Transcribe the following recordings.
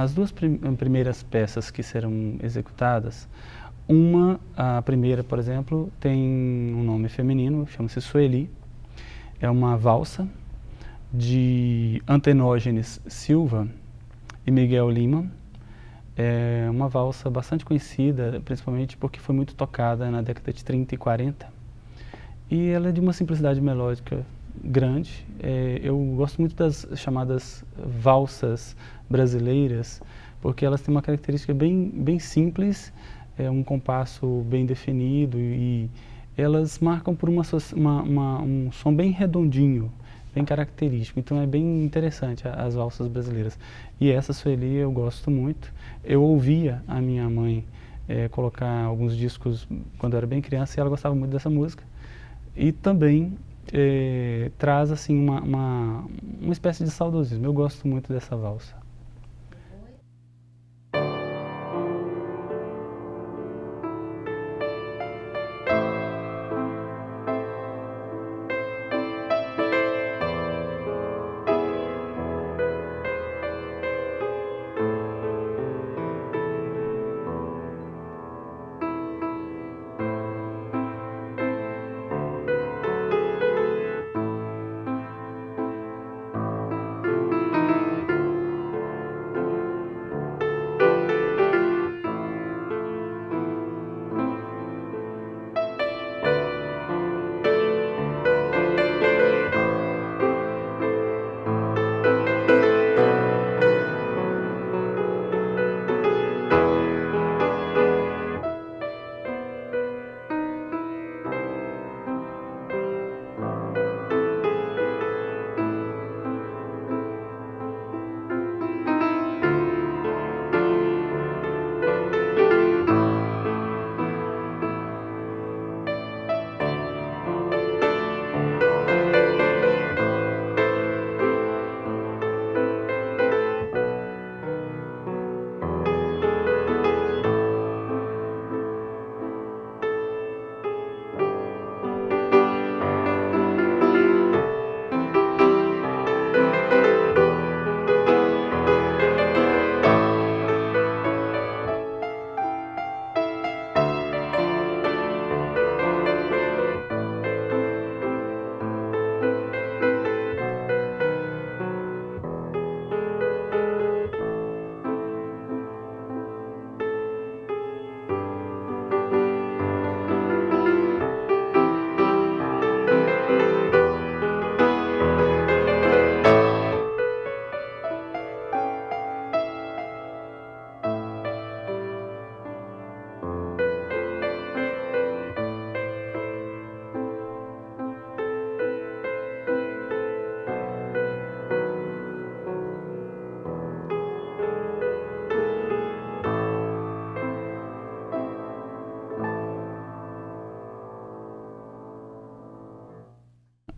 as duas primeiras peças que serão executadas, a primeira, por exemplo, tem um nome feminino, chama-se Sueli. É uma valsa de Antenógenes Silva e Miguel Lima. É uma valsa bastante conhecida, principalmente porque foi muito tocada na década de 30 e 40. E ela é de uma simplicidade melódica grande. Eu gosto muito das chamadas valsas brasileiras, porque elas têm uma característica bem simples, um compasso bem definido, e elas marcam por um som bem redondinho, bem característico. Então é bem interessante as valsas brasileiras. E essa Sueli eu gosto muito. Eu ouvia a minha mãe colocar alguns discos quando eu era bem criança, e ela gostava muito dessa música. E também traz assim uma espécie de saudosismo. Eu gosto muito dessa valsa.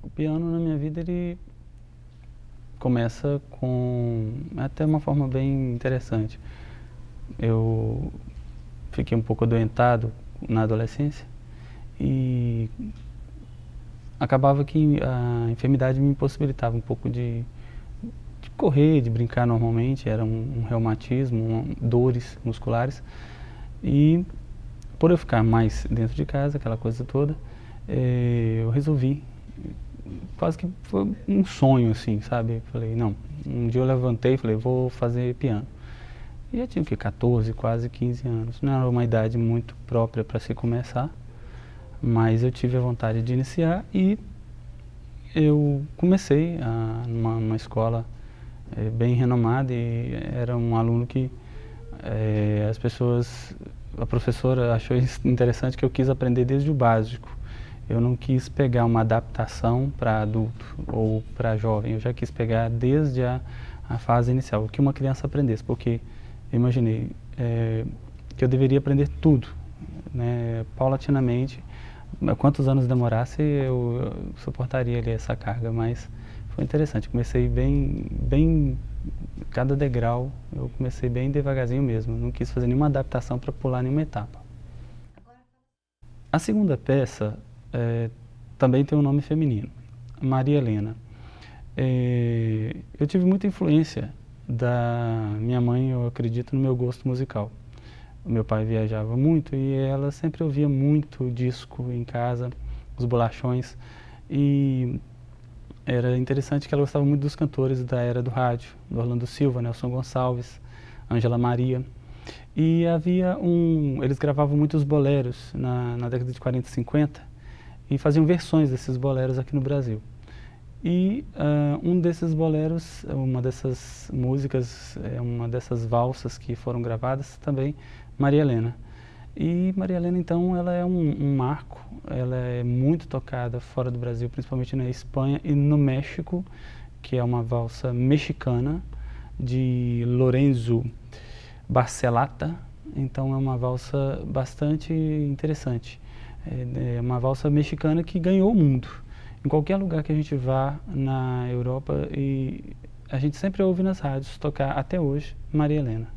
O piano na minha vida, ele começa com até uma forma bem interessante. Eu fiquei um pouco adoentado na adolescência e acabava que a enfermidade me impossibilitava um pouco de correr, de brincar normalmente. Era um reumatismo, dores musculares, e por eu ficar mais dentro de casa, aquela coisa toda, eu resolvi, quase que foi um sonho assim, sabe? Falei, não, um dia eu levantei e falei, vou fazer piano. E eu tinha 14, quase 15 anos. Não era uma idade muito própria para se começar, mas eu tive a vontade de iniciar, e eu comecei numa escola bem renomada, e era um aluno que a professora achou interessante, que eu quis aprender desde o básico. Eu não quis pegar uma adaptação para adulto ou para jovem, eu já quis pegar desde a fase inicial, o que uma criança aprendesse, porque eu imaginei que eu deveria aprender tudo, né, paulatinamente. Quantos anos demorasse, eu suportaria ali essa carga, mas foi interessante. Comecei bem, cada degrau, eu comecei bem devagarzinho mesmo, não quis fazer nenhuma adaptação para pular nenhuma etapa. A segunda peça também tem um nome feminino, Maria Helena. Eu tive muita influência da minha mãe, eu acredito, no meu gosto musical. O meu pai viajava muito e ela sempre ouvia muito disco em casa, os bolachões. E era interessante que ela gostava muito dos cantores da era do rádio, do Orlando Silva, Nelson Gonçalves, Ângela Maria. E eles gravavam muitos boleros na década de 40 e 50 e faziam versões desses boleros aqui no Brasil. E um desses boleros, uma dessas músicas, uma dessas valsas que foram gravadas também, Maria Helena. E Maria Helena, então, ela é um marco, ela é muito tocada fora do Brasil, principalmente na Espanha e no México, que é uma valsa mexicana de Lorenzo Barcelata. Então é uma valsa bastante interessante. É uma valsa mexicana que ganhou o mundo. Em qualquer lugar que a gente vá na Europa, e a gente sempre ouve nas rádios tocar até hoje Maria Helena.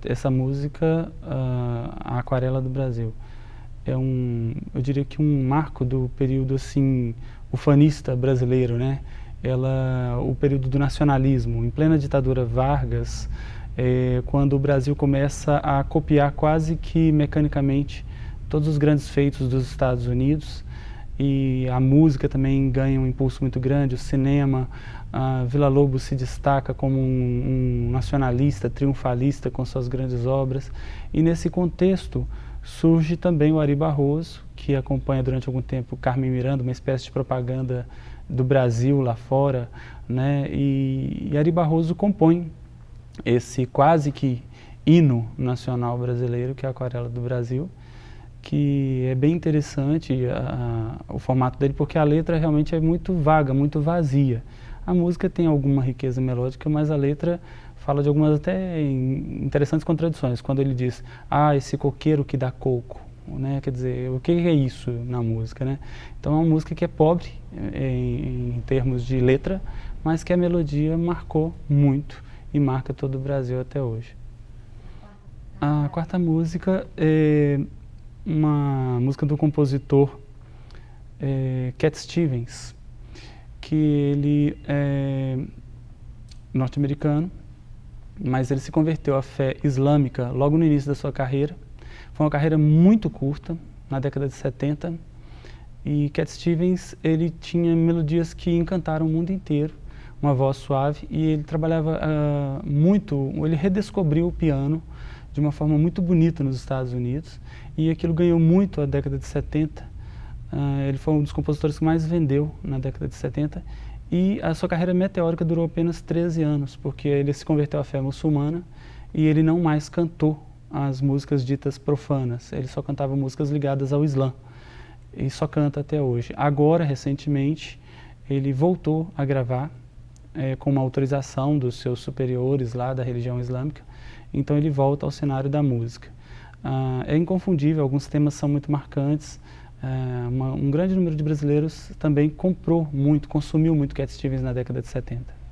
essa música, a Aquarela do Brasil, eu diria que um marco do período assim ufanista brasileiro, né? O período do nacionalismo, em plena ditadura Vargas, quando o Brasil começa a copiar quase que mecanicamente todos os grandes feitos dos Estados Unidos, e a música também ganha um impulso muito grande, o cinema. Villa-Lobos se destaca como um nacionalista, triunfalista com suas grandes obras, e nesse contexto surge também o Ari Barroso, que acompanha durante algum tempo Carmen Miranda, uma espécie de propaganda do Brasil lá fora, né? E Ari Barroso compõe esse quase que hino nacional brasileiro, que é a Aquarela do Brasil, que é bem interessante o formato dele, porque a letra realmente é muito vaga, muito vazia. A música tem alguma riqueza melódica, mas a letra fala de algumas até interessantes contradições. Quando ele diz, esse coqueiro que dá coco, né? Quer dizer, o que é isso na música, né? Então é uma música que é pobre em termos de letra, mas que a melodia marcou muito e marca todo o Brasil até hoje. A quarta música é uma música do compositor Cat Stevens, que ele é norte-americano, mas ele se converteu à fé islâmica logo no início da sua carreira. Foi uma carreira muito curta, na década de 70, e Cat Stevens, ele tinha melodias que encantaram o mundo inteiro, uma voz suave, e ele trabalhava ele redescobriu o piano de uma forma muito bonita nos Estados Unidos, e aquilo ganhou muito a década de 70. Ele foi um dos compositores que mais vendeu na década de 70, e a sua carreira meteórica durou apenas 13 anos, porque ele se converteu à fé muçulmana e ele não mais cantou as músicas ditas profanas, ele só cantava músicas ligadas ao Islã, e só canta até hoje. Agora, recentemente, ele voltou a gravar com uma autorização dos seus superiores lá da religião islâmica, então ele volta ao cenário da música. É inconfundível, alguns temas são muito marcantes. Um grande número de brasileiros também comprou muito, consumiu muito Cat Stevens na década de 70.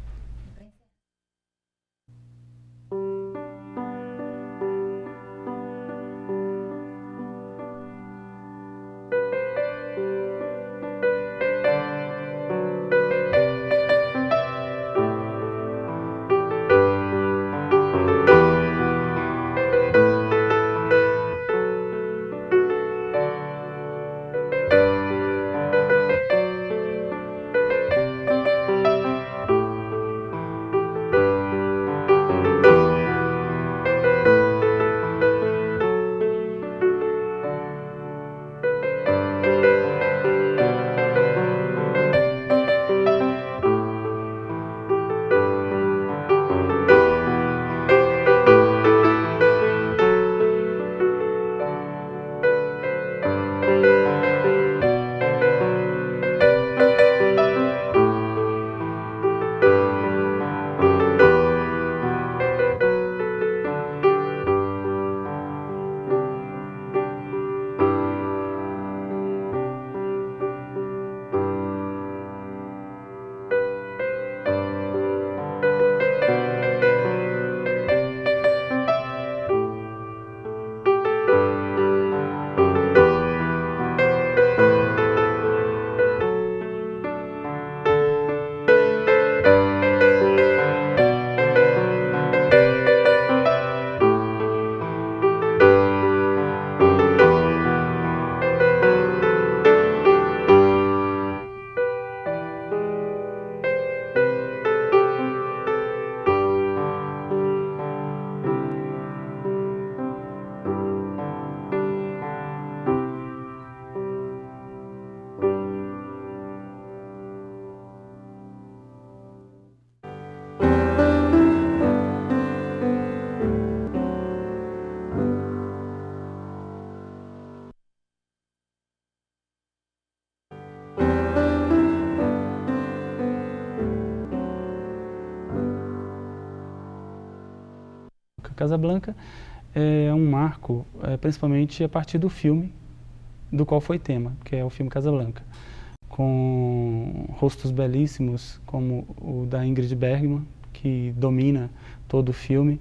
Casablanca é um marco, principalmente a partir do filme do qual foi tema, que é o filme Casablanca, com rostos belíssimos como o da Ingrid Bergman, que domina todo o filme,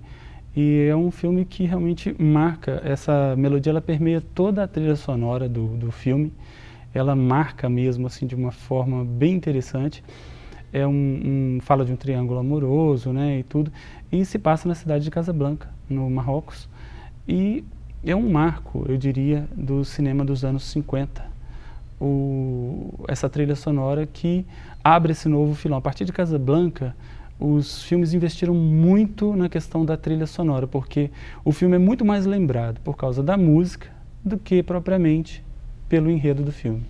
E é um filme que realmente marca, essa melodia ela permeia toda a trilha sonora do filme, ela marca mesmo assim de uma forma bem interessante. Fala de um triângulo amoroso, né, e tudo, e se passa na cidade de Casablanca, no Marrocos, e é um marco, eu diria, do cinema dos anos 50, essa trilha sonora que abre esse novo filão. A partir de Casablanca, os filmes investiram muito na questão da trilha sonora, porque o filme é muito mais lembrado por causa da música do que propriamente pelo enredo do filme.